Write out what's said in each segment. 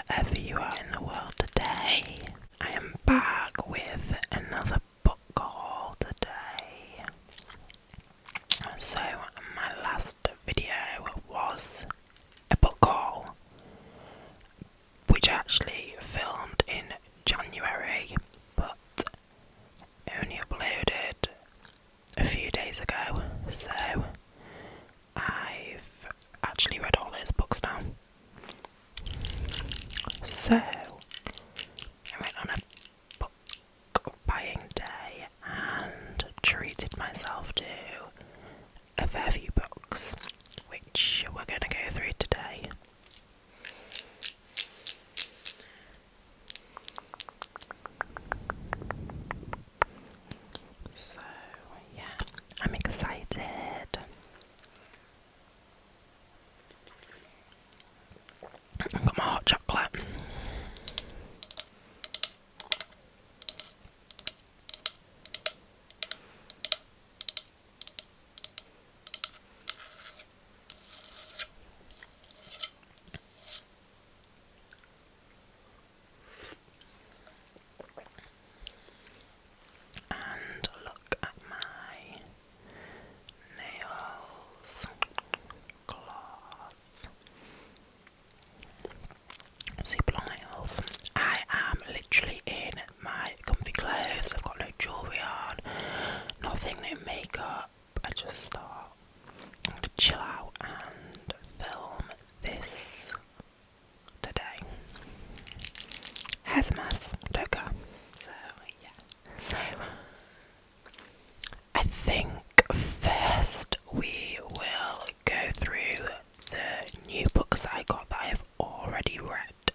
wherever you are in the world today. I am back with another book haul today. So my last video was a book haul which I actually filmed in January but only uploaded a few days ago, so I've actually read all those books now. So I went on a book buying day and treated myself to a fair few books, which we're going to go through today. So yeah, I'm excited. I've got my hot chocolate. And look at my nails, claws, super long nails. I am literally in my comfy clothes. I've got no jewellery on, nothing, no makeup. I just thought I'm going to chill out and film this today. Hair's a mess, don't go. So yeah. I think first we will go through the new books that I got that I have already read,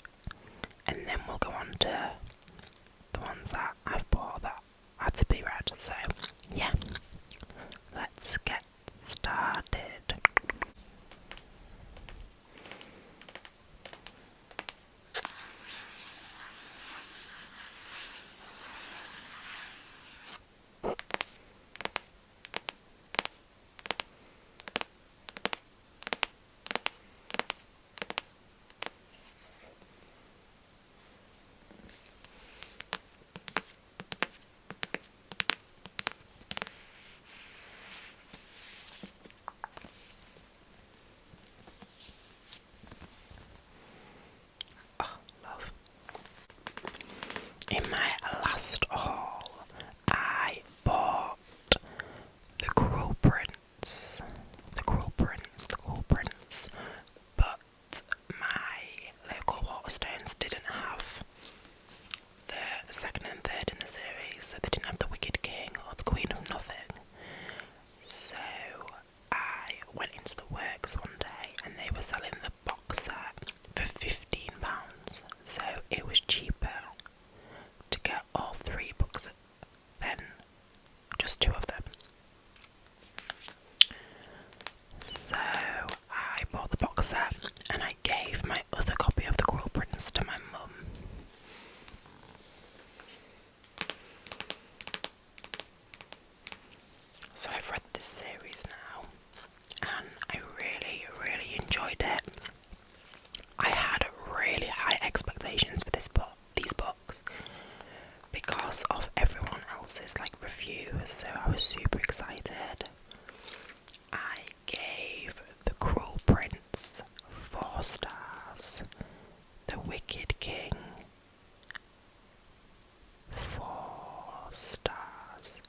and then we'll go on to the ones that I've bought that had to be read. So yeah, let's get started. In my last haul, I bought The Cruel Prince, but my local Waterstones didn't have the second and third in the series, so they didn't have The Wicked King or The Queen of Nothing. So I went into the works one day and they were selling the box set for £15, so it was cheaper to get all three books than just two of them. So I bought the box set and I gave my other copy of The Cruel Prince to my mum. So I've read this series now and I really enjoyed it. I had really high expectations for these books because of everyone else's reviews, so I was super excited. I gave The Cruel Prince 4 stars, The Wicked King 4 stars,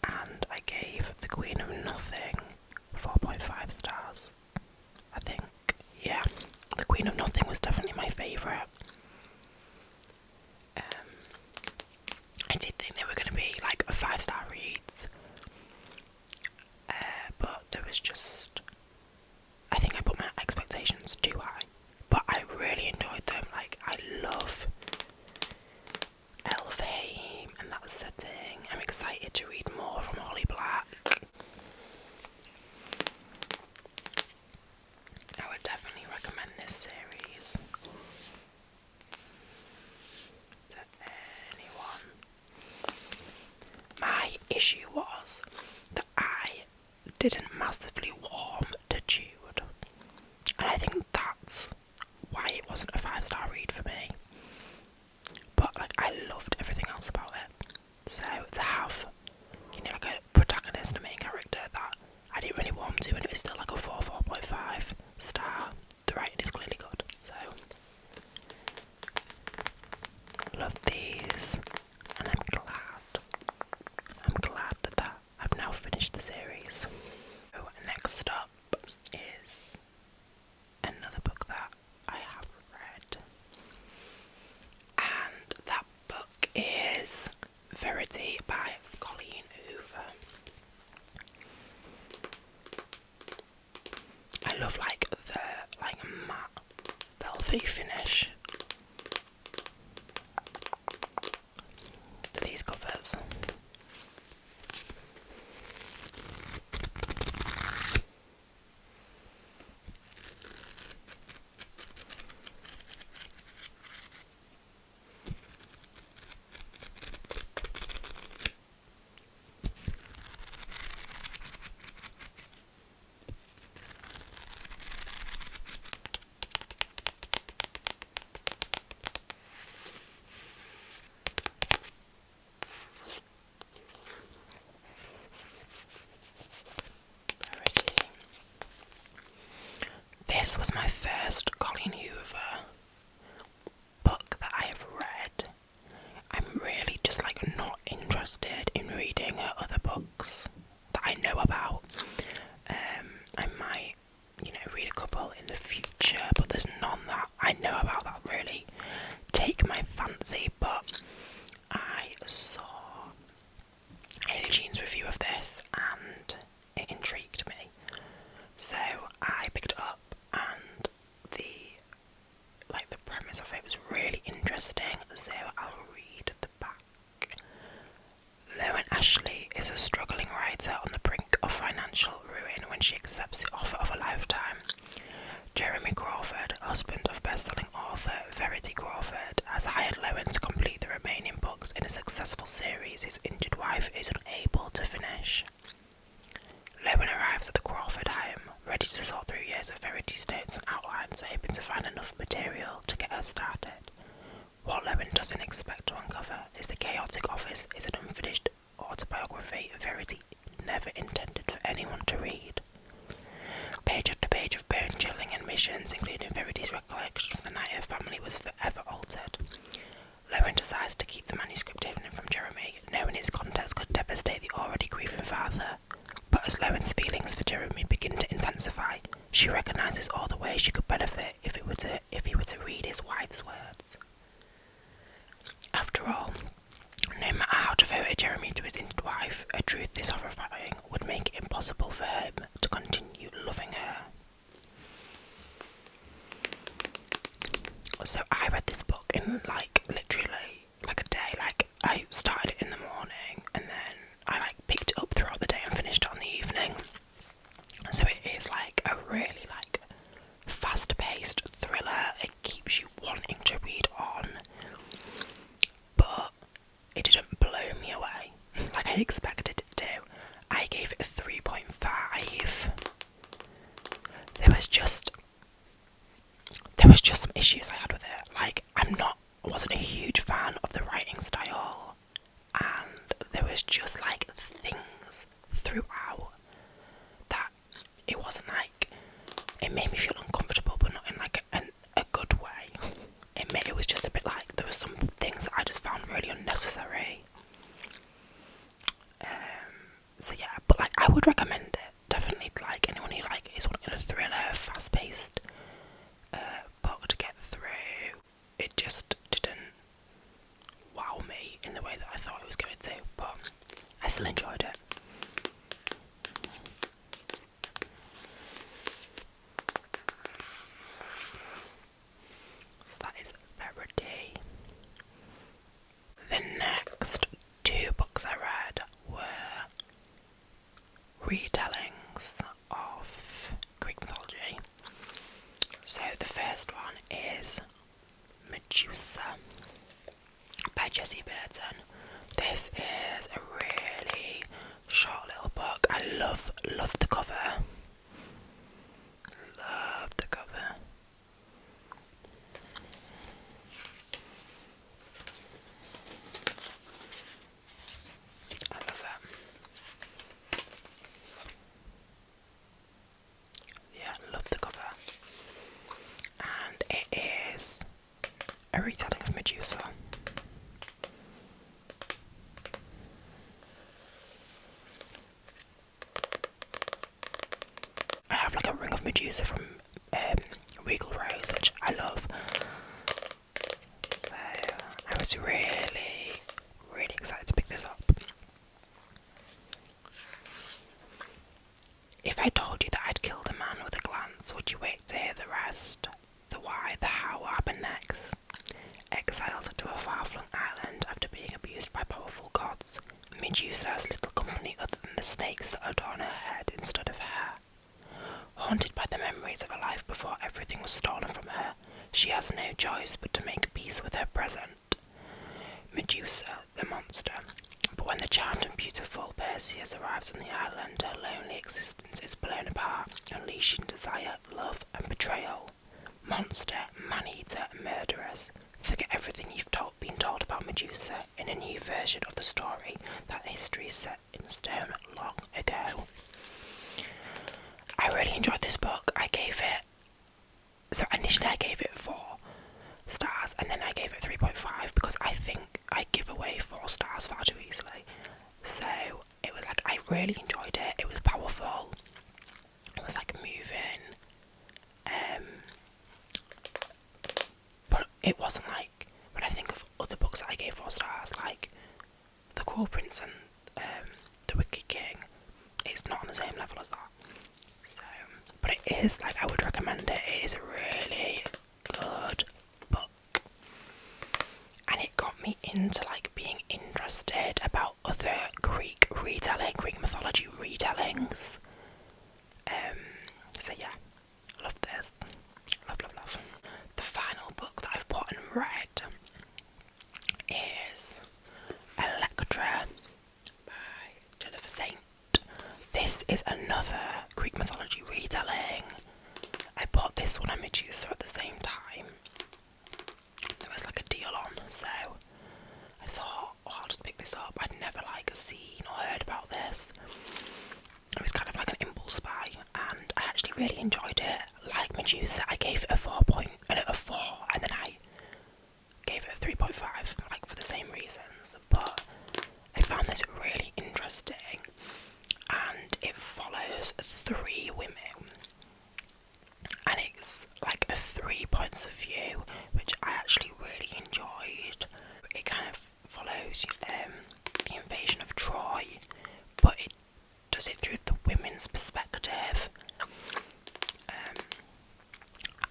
and I gave The Queen of Nothing 4.5 stars. I think, yeah, The Queen of Nothing was definitely my favourite. I did think they were going to be 5-star reads, but there was just, I think I put my expectations too high, but I really enjoyed them. I love Elfheim and that setting. I'm excited to read more from Holly Black. I would definitely recommend this series to anyone. My issue was that I didn't massively warm to Jude, and I think that's why why it wasn't a 5-star read for me. But like, I loved everything else about it. So to have, you know, like a protagonist, a main character that I didn't really warm to, and it was still like a 4.5 star. The writing is clearly good. So love these, and I'm glad that I've now finished the series. So next up is another book that I have read, and that book is Verity by Colleen Hoover. I love like the matte velvety finish to these covers. This was my first Colleen Hoover book that I have read. I'm really just like not interested in reading her other books that I know about. I might, you know, read a couple in the future, but there's none that I know about that really take my fancy. But I saw Hayley Jean's review of this and it intrigued me. So I picked it up, and the premise of it was really interesting, so I'll read the back. Lowen Ashley is a struggling writer on the brink of financial ruin when she accepts the offer of a lifetime. Jeremy Crawford, husband of best-selling author Verity Crawford, has hired Lowen to complete the remaining books in a successful series his injured wife is unable to finish. Lowen arrives at the Crawford home, ready to sort through years of Verity's notes and outlines, hoping to find enough material to get her started. What Lowen doesn't expect to uncover is the chaotic office is an unfinished autobiography Verity never intended for anyone to read. Page after page of bone-chilling admissions, including Verity's recollection of the night her family was forever altered. Lowen decides to keep the manuscript hidden from Jeremy, knowing its contents could devastate the already grieving father. But as Lowen's feelings for Jeremy begin to intensify, she recognises all the ways she could benefit if he were to read his wife's words. After all, no matter how devoted Jeremy to his injured wife, a truth this horrifying would make it impossible for him to continue loving her. So I read this book in literally a day. I started it in the morning and then I picked it up throughout the day and finished it on the evening. So it is a really fast-paced thriller. It keeps you wanting to read on, but it didn't blow me away like I expected it to. I gave it a 3.5. There was just some issues I had with it. I wasn't a huge fan of the writing style, and there was just things throughout that it wasn't it made me feel uncomfortable, but not in a good way. It was just a bit there were some things that I just found really unnecessary. So yeah, but I would recommend it definitely to anyone who is wanting a thriller, fast-paced book to get through. It just didn't wow me in the way that I thought it was going to, but I still enjoyed it. So that is Verity. The next two books I read were retellings of Greek mythology. So the first one is Medusa by Jessie Burton. This is a really short little book. I love the cover. Love the cover. a retelling of Medusa. I have like a ring of Medusa from Regal Rose, which I love. So I was really, really excited to pick this up. If I told you that I'd killed a man with a glance, would you wait to hear the rest? The why, the how, what happened next? Exiled to a far-flung island after being abused by powerful gods, Medusa has little company other than the snakes that adorn her head instead of hair. Haunted by the memories of a life before everything was stolen from her, she has no choice but to make peace with her present. Medusa, the monster. But when the charmed and beautiful Perseus arrives on the island, her lonely existence is blown apart, unleashing desire, love, and betrayal. Monster, man-eater, murderess. Forget everything you've been told about Medusa in a new version of the story that history set in stone long ago. I really enjoyed this book. Initially I gave it 4 stars, and then I gave it 3.5 because I think I give away 4 stars far too easily. So it was like, I really enjoyed it. It was powerful. It was like moving. But it wasn't like, when I think of other books that I gave 4 stars, like The Cruel Prince and The Wicked King, it's not on the same level as that. So, but it is, like, I would recommend it. It is a really good book. And it got me into, like, being interested about other Greek mythology retellings. So yeah, love this. Love. The final book that I've bought and read is Electra by Jennifer Saint. This is another Greek mythology retelling. I bought this one and Medusa at the same time. There was like a deal on, so I thought, I'll just pick this up. I'd never like seen or heard about this. It was kind of like an impulse buy, and I actually really enjoyed it. Like Medusa, I gave it a 4, and then I gave it a 3.5, like for the same reasons. But I found this really interesting, and it follows 3 women, and it's like a 3 points of view, which I actually really enjoyed. It kind of follows the invasion of Troy, but it does it through the women's perspective.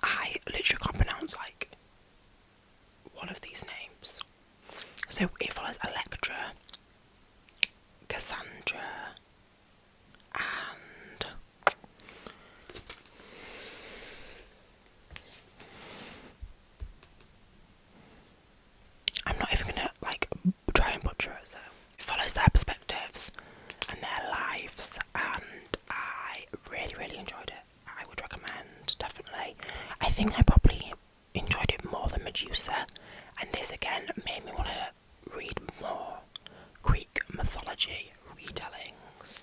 I literally can't pronounce like one of these names. So it follows Electra, Cassandra, and I'm not even gonna like try and butcher it. So it follows their perspectives and their lives, and I really enjoyed it. I would recommend, definitely. I think I probably enjoyed it more than Medusa, and this again made me want to read more Greek mythology retellings.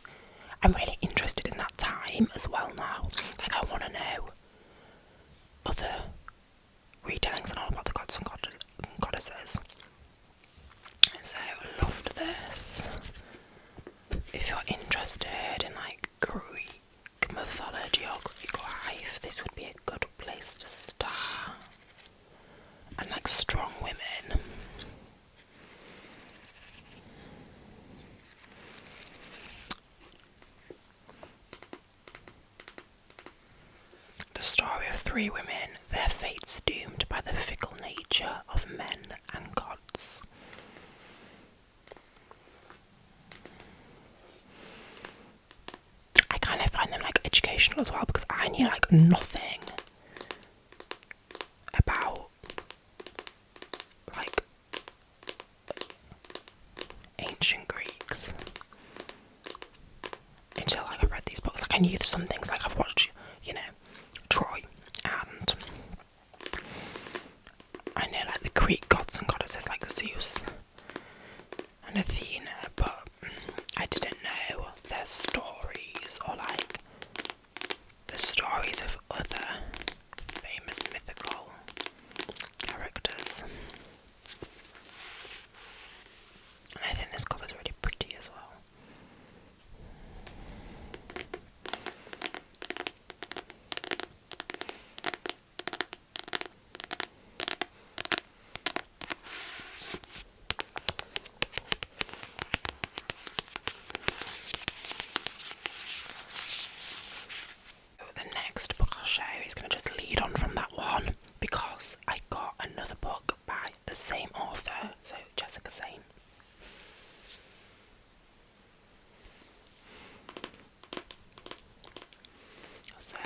I'm really interested in that time as well now. Like, I want to know other retellings and all about the gods and goddesses. So I loved this. If you're interested in like Greek mythology or Greek life, this would be a good place to start. And like strong women. The story of 3 women, their fates doomed by the fickle nature of men and gods. I kind of find them like educational as well, because I knew like nothing about like ancient Greeks until like I read these books. Like, I knew some things, like I've watched, Troy, and I know like the Greek gods and goddesses like Zeus and Athena, but I didn't know their stories or like the stories of other famous mythical characters. same author, so Jessica Sane. So,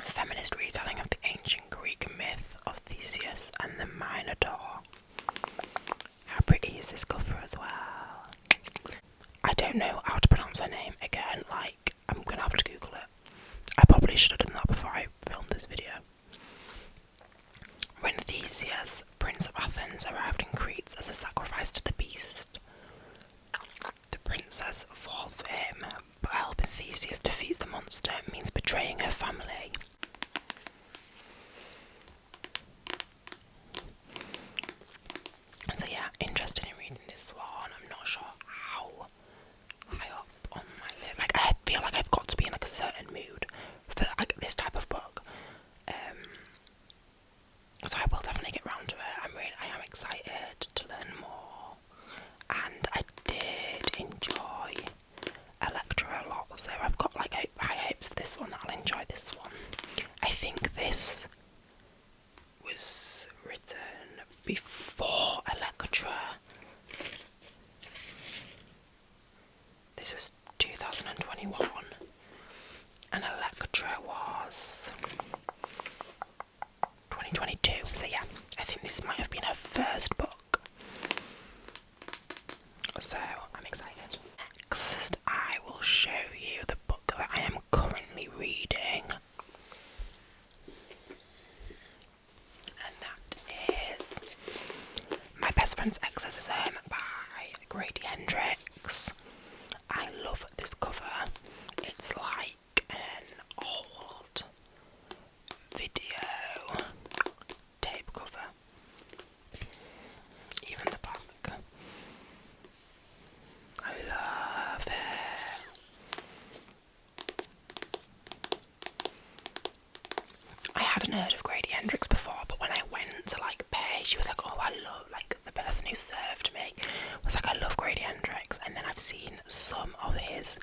a feminist retelling of the ancient Greek myth of Theseus and the Minotaur. How pretty is this cover as well? I don't know how to pronounce her name again, like, I'm gonna have to Google it. I probably should have done that before I filmed this video. When Theseus, Prince of Athens, arrived in Crete as a sacrifice to the beast, the princess falls for him, but helping Theseus defeat the monster means betraying her family. So yeah, interested in reading this one. I'm not sure how high up on my list. Like, I feel like I've got to be in like a certain mood for like this type of book. So I will definitely get round to it. I am excited to learn more, and I did enjoy Electra a lot. So I've got like high hopes for this one. That I'll enjoy this one. I think this was written before Electra. This was 2021, and Electra was 2022. So yeah, I think this might have been her first book. So I'm excited. Next, I will show you the book that I am currently reading. And that is My Best Friend's Exorcism by Grady Hendrix. I love this cover. It's like an old video tape cover. Even the back. I love it. I hadn't heard of Grady Hendrix before, but when I went to like pay, she was like, oh, I love, like, the person who served me was like, I love Grady Hendrix. And then I've seen some of his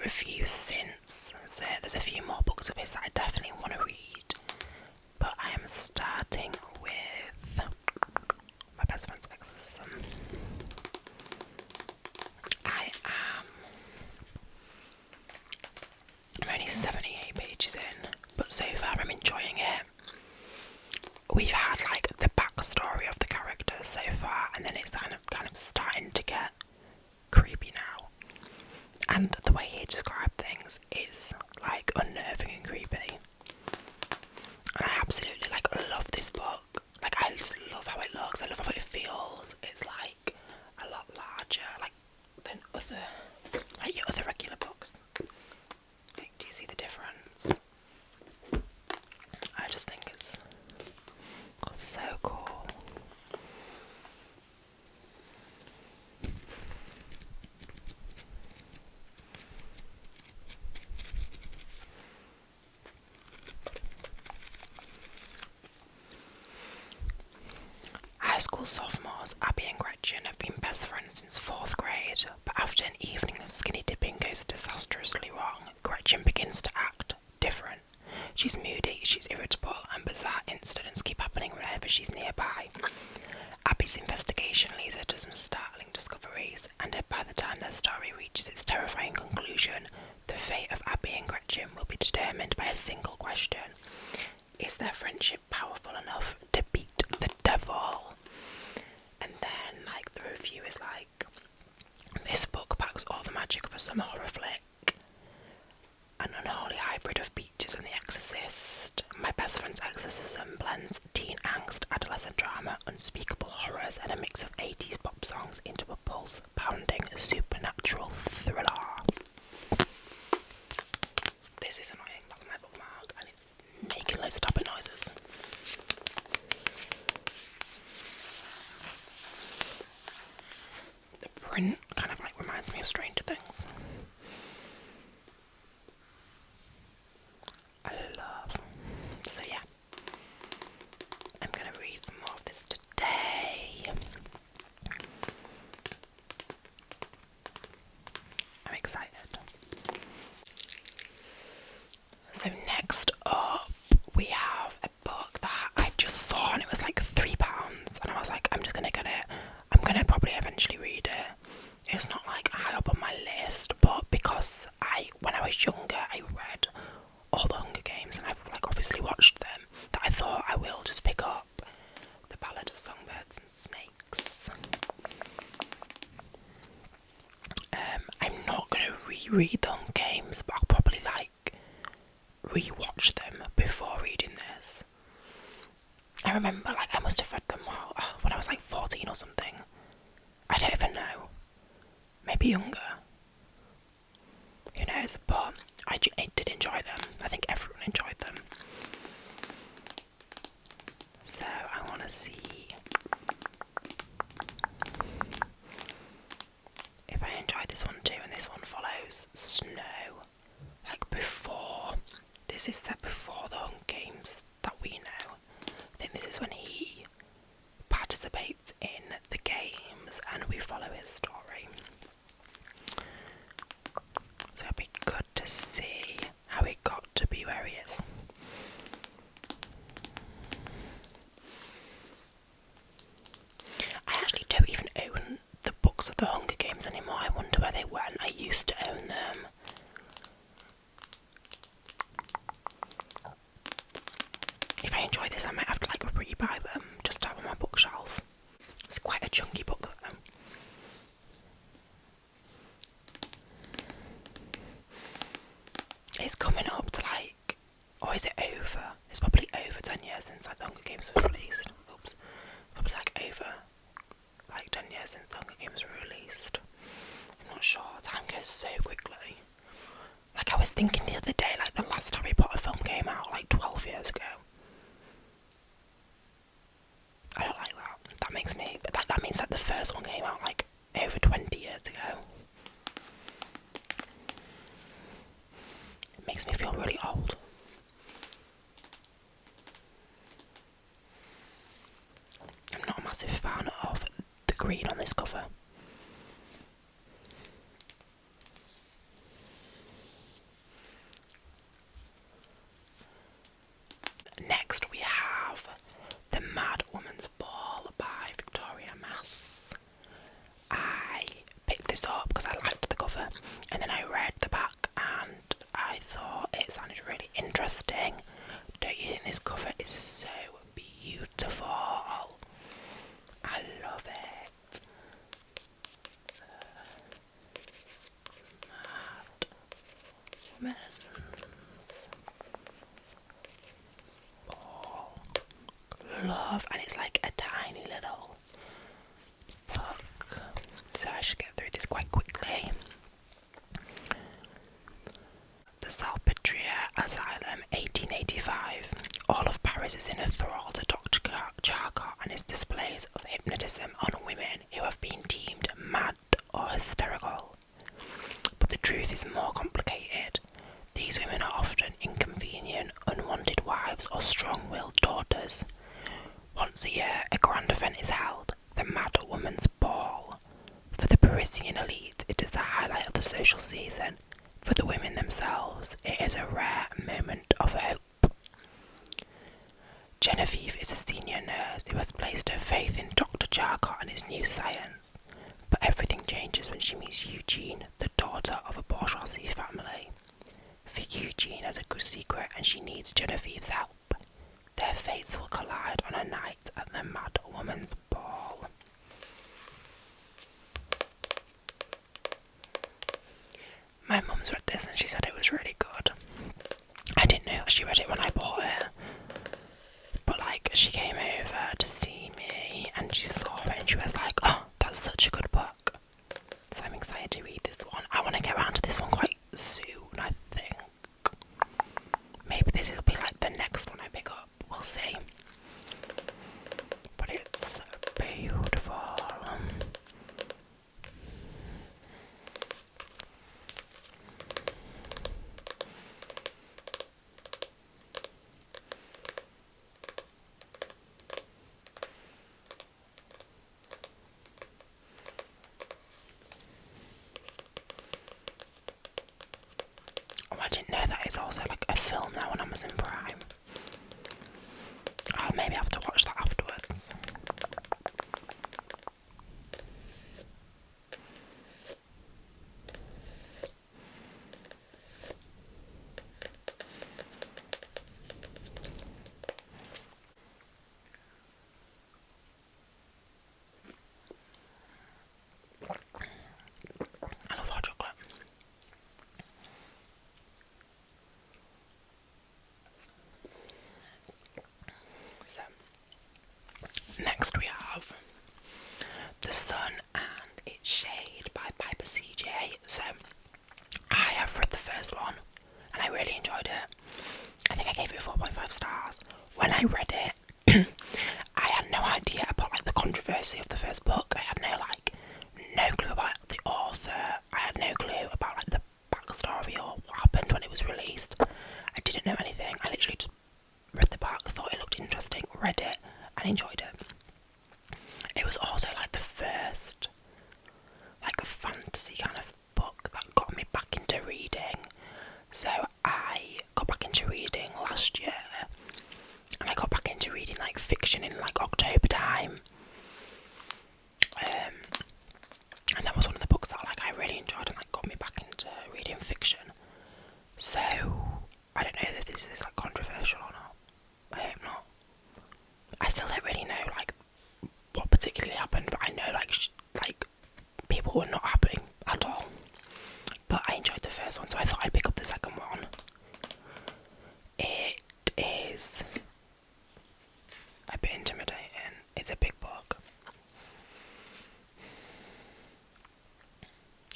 reviews since, so there's a few more books of his that I definitely want to read. But I am starting with My Best Friend's Exorcism. I'm only 78 pages in, but so far I'm enjoying it. We've had like the backstory of the characters so far, and then it's kind of starting to get creepy now. And the way he described things is like unnerving and creepy. And I absolutely like love this book. Like, I just love how it looks. I love how it feels. It's like a lot larger, like, than your other regular books. Like, do you see the difference? I just think it's so cool. High school sophomores Abby and Gretchen have been best friends since 4th grade, but after an evening of skinny dipping goes disastrously wrong, Gretchen begins to act different. She's moody, she's irritable, and bizarre incidents keep happening whenever she's nearby. Abby's investigation leads her to some startling discoveries, and by the time their story reaches its terrifying conclusion, the fate of Abby and Gretchen will be determined by a single question. Is their friendship powerful enough to beat the devil? And then, like, the review is like, this book packs all the magic of a summer horror flick. An unholy hybrid of Peaches and The Exorcist. My Best Friend's Exorcism blends teen angst, adolescent drama, unspeakable horrors, and a mix of 80s pop songs into a pulse-pounding supernatural thriller. This is annoying, that's my bookmark, and it's making loads of tapping noises. The print kind of like reminds me of Stranger Things. I love. So yeah, I'm gonna read some more of this today. I'm excited. So next up, we have a book that I just saw and it was like £3. eventually read it. It's not like high up on my list, but because when I was younger, I read all the Hunger Games, and I've like obviously watched them, that I thought I will just pick up The Ballad of Songbirds and Snakes. I'm not going to reread the Hunger Games, but I'll probably like rewatch them before reading this. I remember like I must have read them when I was like 14 or something. I don't even know. Maybe younger. Who knows? But I did enjoy them. I think everyone enjoyed them. So I want to see if I enjoyed this one too, and this one follows Snow. Like before, this is set before the Hunger Games that we know. I think this is when he participates in the games and we follow his story. So it'd be good to see how he got to be where he is. I actually don't even own the books of the Hunger Games anymore. I wonder where they went. I used to own them. If I enjoy this, I might have to like rebuy them just to have on my bookshelf. It's quite a chunky book though. It's coming up to like, or is it over? It's probably over 10 years since like, the Hunger Games was released. Oops. Probably like over like 10 years since the Hunger Games were released. I'm not sure. Time goes so quickly. Like I was thinking the other day, like the last Harry Potter film came out like 12 years ago. I don't like that. That makes me, that means that the first one came out like over 20 years ago. It makes me feel really old. I'm not a massive fan of the green on this cover. Next we have The Mad Woman's Ball by Victoria Mass. I picked this up because I liked the cover, and then I read the back and I thought it sounded really interesting. Don't you think this cover is so beautiful? I love it. Mad Woman's Ball. Love, and it's like a tiny little book, so I should get through this quite quickly. The Salpêtrière Asylum, 1885. All of Paris is in a thrall to Dr. Charcot and his displays of hypnotism on women who have been deemed mad or hysterical. But the truth is more complicated. These women are often inconvenient, unwanted wives or strong-willed daughters. Once a year, a grand event is held, the Mad Woman's Ball. For the Parisian elite, it is the highlight of the social season. For the women themselves, it is a rare moment of hope. Genevieve is a senior nurse who has placed her faith in Dr. Charcot and his new science. But everything changes when she meets Eugene, the daughter of a bourgeoisie family. For Eugene has a good secret and she needs Genevieve's help. Their fates will collide on a night at the Mad Woman's Ball. My mum's read this and she said it was really good. I didn't know that she read it when I bought it. But like, she came over to see me and she saw it and she was like, oh, that's such a good book. So I'm excited to read this one. I want to get around to this one quite soon, I think. Maybe this will be like the next one I pick up. We'll see. But it's beautiful. Oh, I didn't know that it's also like a film now on Amazon Prime. I'll maybe have to watch that afterwards. Next we have The Sun and Its Shade by Piper CJ. So I have read the first one and I really enjoyed it. I think I gave it 4.5 stars. When I read it, I had no idea about like the controversy of the first book. I had no clue about the author. I had no clue about like the backstory or what happened when it was released. I didn't know anything. I literally just read the book, thought it looked interesting, read it, and enjoyed it. It was also like the first like fantasy kind of book that got me back into reading. So I got back into reading last year, and I got back into reading like fiction in like October time. And that was one of the books that like I really enjoyed and like got me back into reading fiction. So I don't know if this is like controversial or not. I hope not. I still don't really know like what particularly happened, but I know like people were not happy at all. But I enjoyed the first one, so I thought I'd pick up the second one. It is a bit intimidating. It's a big book.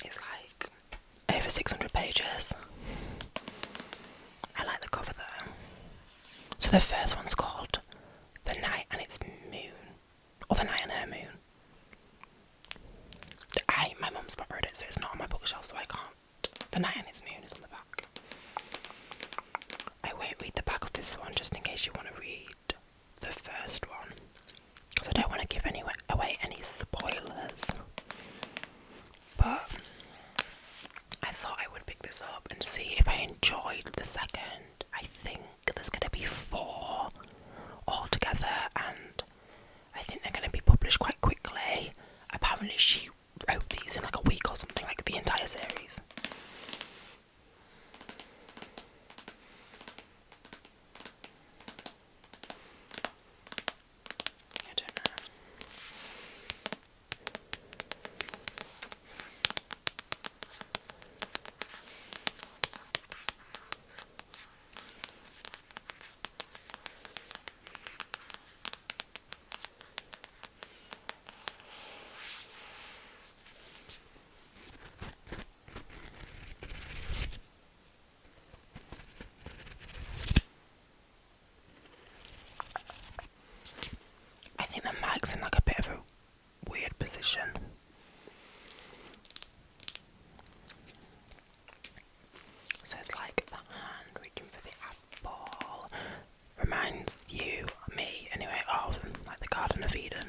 It's like over 600 pages. I like the cover though. So the first one's called The Night and Its Moon, or The Night and Her Moon. My mum's borrowed it, so it's not on my bookshelf, so I can't. The Night and Its Moon is on the back. I won't read the back of this one just in case you want to read the first one, because I don't want to give away any spoilers. But I thought I would pick this up and see if I enjoyed the second. I think there's going to be 4 altogether, and I think they're going to be published quite quickly. Apparently she wrote these in like a week or something, like the entire series. I don't know. I think the mic's in like a bit of a weird position. So it's like the hand reaching for the apple. Reminds me anyway, of like the Garden of Eden,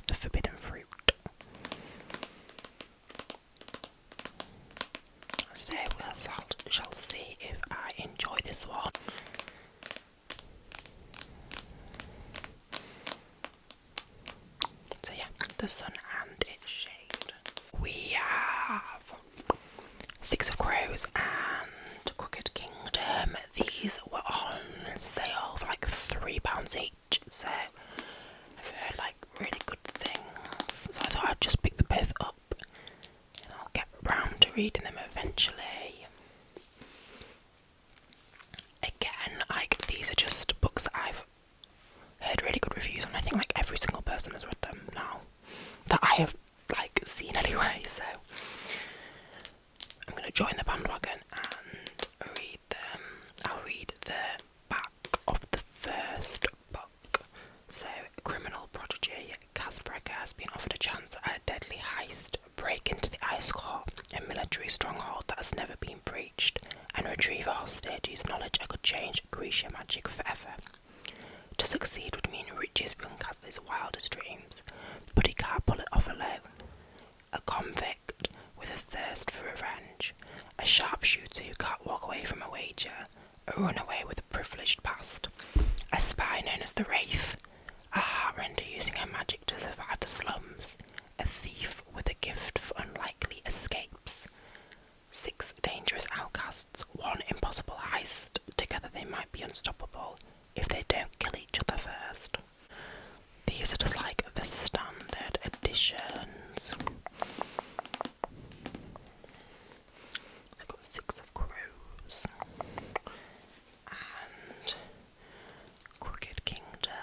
the forbidden fruit. So we shall see if I enjoy this one. So yeah, The Sun and Its Shade. We have Six of Crows and Crooked Kingdom. These were on sale for like £3 each, so I've heard like really good things, so I thought I'd just pick them both up and I'll get round to reading them eventually. Again, like these are just books that I've heard really good reviews on. I think like every single person has read them now that I have like seen anyway, so I'm gonna join the bandwagon and read them. I'll read the back of the first book. So, criminal prodigy Kaz Brecker has been offered a chance at a deadly heist, break into the Ice Court, a military stronghold that has never been breached, and retrieve a hostage whose knowledge could change Grisha magic forever. To succeed would mean riches beyond Kaz's wildest dreams, but he can't pull it off alone. A convict with a thirst for revenge, a sharpshooter who can't walk away from a wager, a runaway with a privileged past, a spy known as the Wraith, a heartrender using her magic to survive the slums, a thief with a gift for unlikely escapes. 6 dangerous outcasts, 1 impossible heist. Together they might be unstoppable if they don't kill each other first. These are just like the standard editions. I've got 6 of Crows and Crooked Kingdom.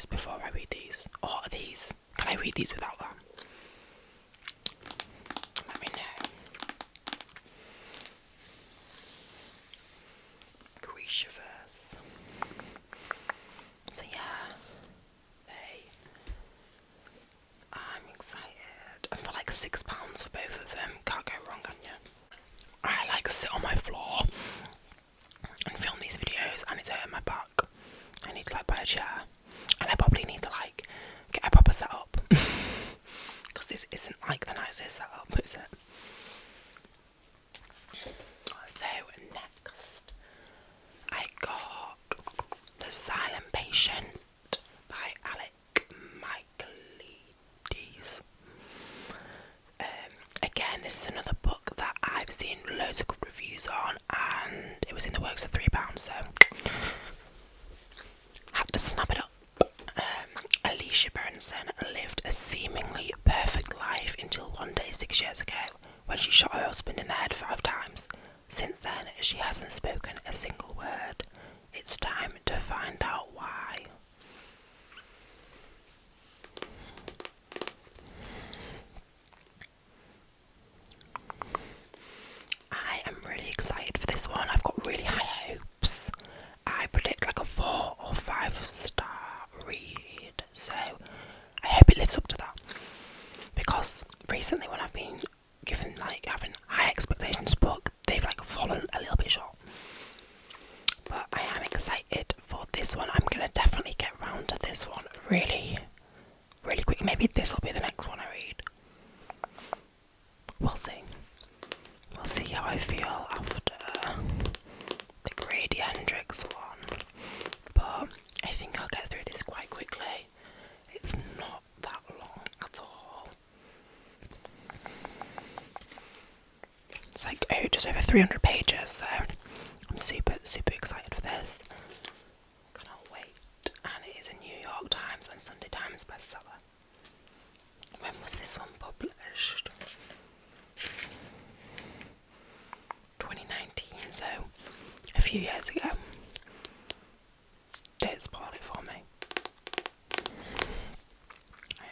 videos before I read these. Or are these? Can I read these without that? Let me know. Grishaverse. So yeah, I'm excited. And for like £6 for both of them, can't go wrong, can you? I like sit on my floor and film these videos, and it's hurting my back. I need to like buy a chair, and I probably need to like get a proper setup because this isn't like the nicest setup, is it? So next, I got The Silent Patient by Michaelides. Again, this is another book that I've seen loads of good reviews on, and it was in the works for £3, so had to snap it up. Alicia Berenson lived a seemingly perfect life until one day 6 years ago, when she shot her husband in the head 5 times. Since then, she hasn't spoken a single word. It's time to find out why. I am really excited for this one. I've got really high hopes. I predict like a 4 or 5 star read, so I hope it lives up to that. Because recently, when I've been given like having high expectations book, they've like fallen a little bit short. But I am excited for this one. I'm gonna definitely get round to this one really quick. Maybe this will be the next one I read. We'll see. We'll see how I feel after the Grady Hendrix one. But I think I'll get through this quite quickly. It's not that long at all. It's like just over 300 pages, so I'm super excited for this. Cannot wait. And it is a New York Times and Sunday Times bestseller. When was this one published? 2019, so a few years ago. Don't spoil it for me. I am.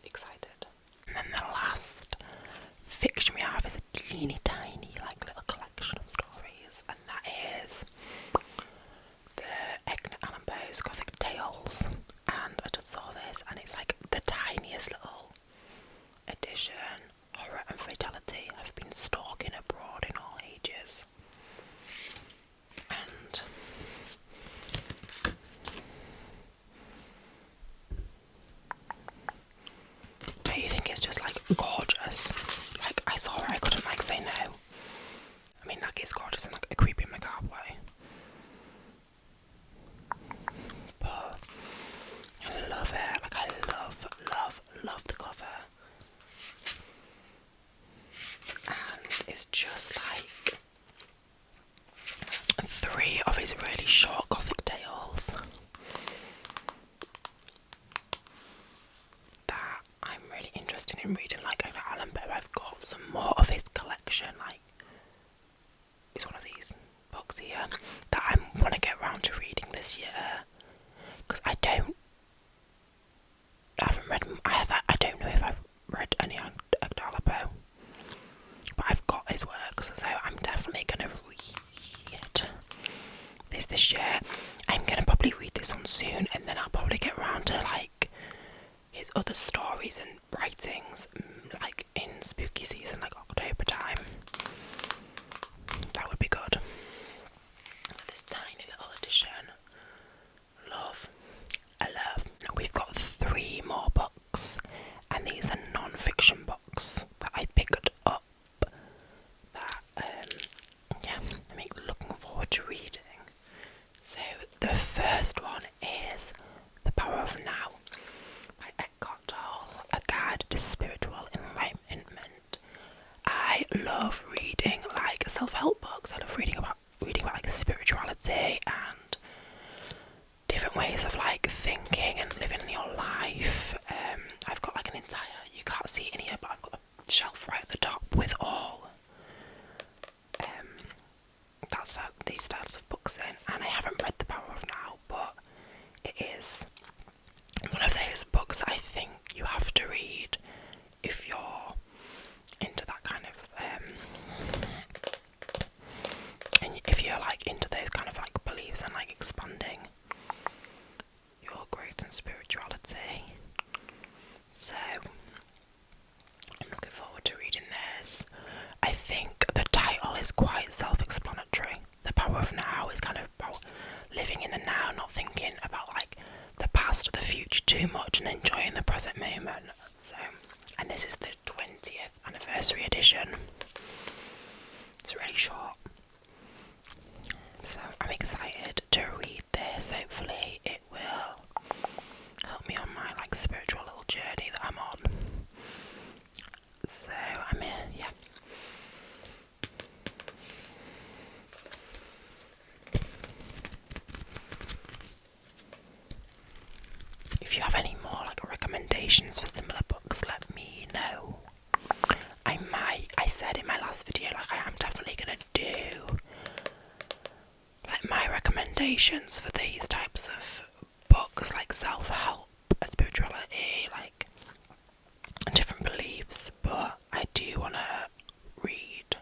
Excited. And then the last fiction we have is a teeny tiny like little collection of stories, and that is the Edgar Allan Poe's Gothic Tales. And I just saw this, and it's like the tiniest little edition. Horror and fatality have been stalking abroad in all ages. And don't you think it's just like gorgeous? Like I saw it, I couldn't like say no. I mean, like it's gorgeous in like a creepy macabre way. But I love it. Like I love the cover. And it's just like 3 of his really short Gothic tales that I'm really interested in reading. Like Edgar Allan Poe, I've got some more of his collection. Like it's one of these books here that I want to get around to reading this year, because I haven't read. I don't know if I've read any Edgar Allan Poe, but I've got his works, so I'm definitely gonna read this year. I'm gonna probably read this one soon, and then I'll probably get around to like his other stories and writings, like in spooky season, like October time. That would be good. So this tiny little edition, I love. We've got 3 more books, and these are non-fiction books that I picked up that I'm looking forward to reading. So the first one is The Power of Now by Eckhart Tolle, a guide to spiritual enlightenment. I love reading like self-help books. I love reading about like spirituality spirituality and different ways of like thinking and living your life. I've got like an entire, you can't see it in here, but I've got a shelf right at the top with all these styles of books in, and I haven't read The Power of Now, but it is one of those books that I think you have to read if you're into that kind of and if you're like into those kind of like beliefs and like expanding your growth and spirituality. So I'm looking forward to reading this. I think the title is quite self-explanatory. The Power of Now is kind of about living in the now, not thinking about like the past or the future too much, and enjoying the present moment. So, and this is the 20th anniversary edition. It's really short. So I'm excited to read this. Hopefully it will help me on my like spiritual little journey that I'm on. So I'm here, yeah. If you have any more like recommendations for similar books, let me know. I said in my last video, like I am definitely gonna do like my recommendations for these types of books, like self-help, spirituality, like different beliefs, but I do want to read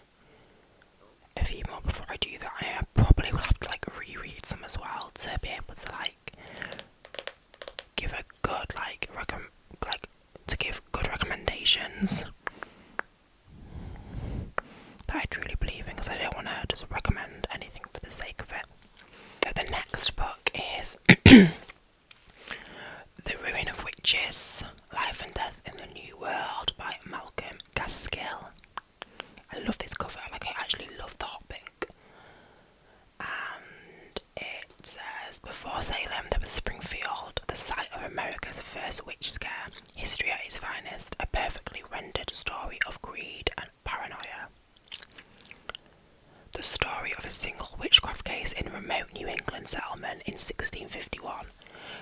a few more before I do that. I probably will have to like reread some as well to be able to like give a good to give good recommendations that I truly believe in, because I don't want to just recommend anything for the sake of it. So the next book is The Ruin of Witches, Life and Death in the New World by Malcolm Gaskill. I love this cover, like I actually love the hot pink. And it says, before Salem there was Springfield, the site of America's first witch scare, history at its finest, a perfectly rendered story of greed and paranoia. The story of a single witchcraft case in a remote New England settlement in 1651.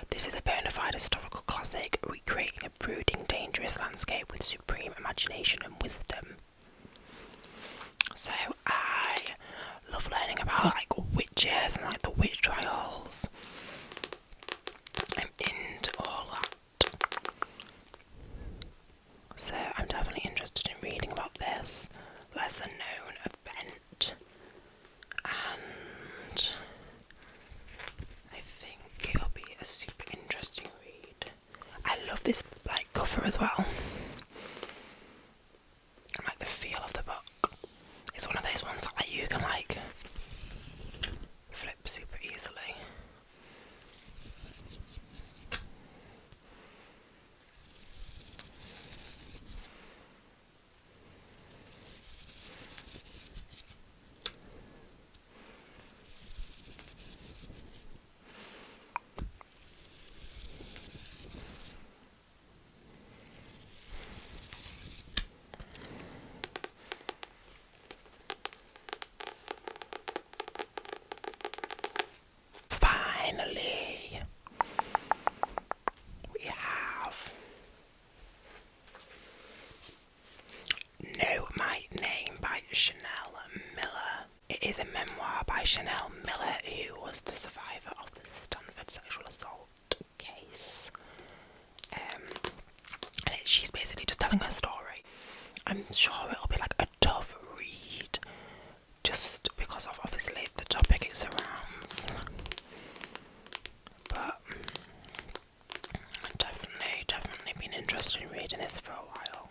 This is a bona fide historical classic, recreating a brooding, dangerous landscape with supreme imagination and wisdom. So I love learning about like witches and like the witch trials. I'm into all that. So I'm definitely interested in reading about this lesser known event. And I think it'll be a super interesting read. I love this like cover as well. I like the feel of the book. It's one of those ones that like you can like flip super easily. Finally, we have Know My Name by Chanel Miller. It is a memoir by Chanel Miller, who was the survivor of the Stanford sexual assault case. And she's basically just telling her story. I'm sure it'll be like a tough read, just because of obviously the topic it surrounds. But I've definitely been interested in reading this for a while.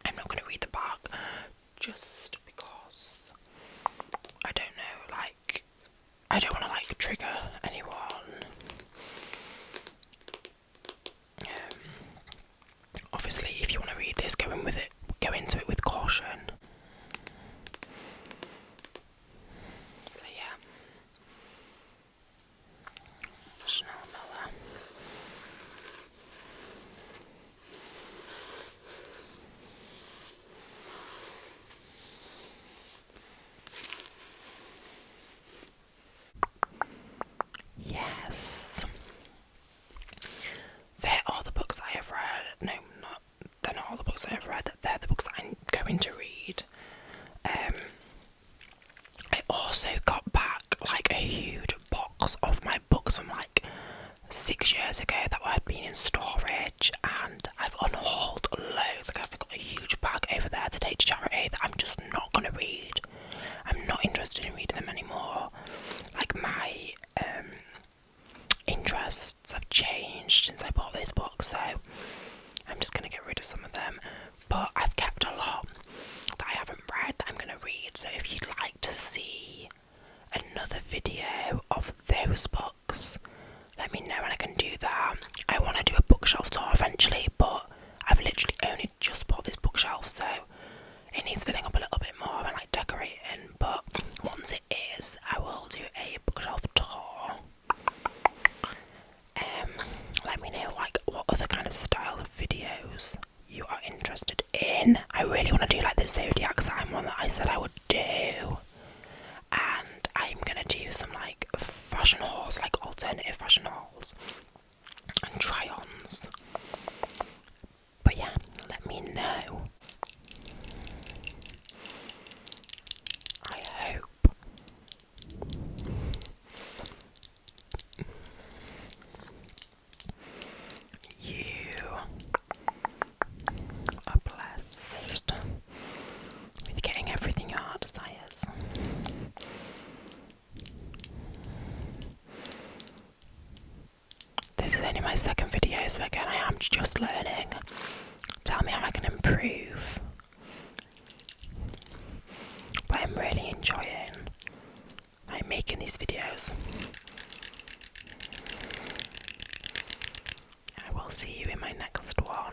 I'm not going to read the back just because years ago that had been in storage, and I've unhauled loads. Like, I've got a huge bag over there to take to charity that I'm just not going to read. I'm not interested in reading them anymore. Like, my interests have changed since I bought this book, so I'm just going to get rid of some of them. But I've kept a lot that I haven't read that I'm going to read, so if you'd like to see another video of those books, let me know and I can do that. I want to do a bookshelf tour eventually, but I've literally only just bought this bookshelf, so it needs filling up a little bit more and like decorating. But once it is, I will do a bookshelf tour. Let me know like what other kind of style of videos you are interested in. I really want to do like the zodiac sign one that I said I would do, and I'm gonna do some like fashion hauls, like alternative fashion hauls and try-ons. But yeah, let me know. I hope you are blessed with getting everything your heart desires. This is only my second video, so again I am just learning. Tell me how I can improve. But I'm really enjoying like making these videos. I will see you in my next one.